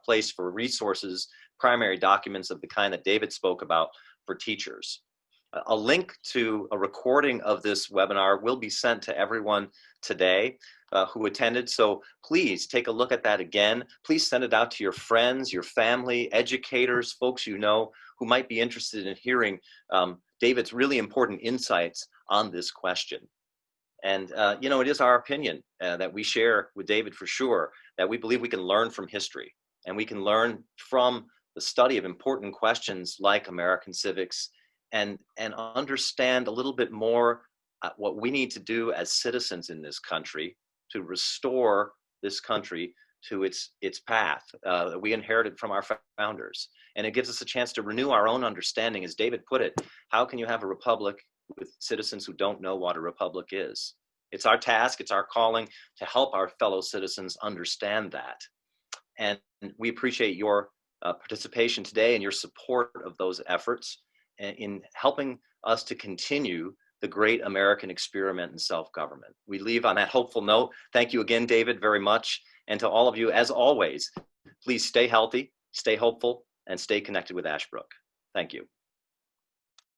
place for resources, primary documents of the kind that David spoke about for teachers. A link to a recording of this webinar will be sent to everyone today who attended. So please take a look at that again. Please send it out to your friends, your family, educators, folks you know who might be interested in hearing David's really important insights on this question. And, you know, it is our opinion that we share with David for sure, that we believe we can learn from history and we can learn from the study of important questions like American civics and understand a little bit more what we need to do as citizens in this country to restore this country to its path that we inherited from our founders. And it gives us a chance to renew our own understanding. As David put it, how can you have a republic with citizens who don't know what a republic is? It's our task, it's our calling to help our fellow citizens understand that. And we appreciate your participation today and your support of those efforts in helping us to continue the great American experiment in self-government. We leave on that hopeful note. Thank you again, David, very much. And to all of you, as always, please stay healthy, stay hopeful, and stay connected with Ashbrook. Thank you.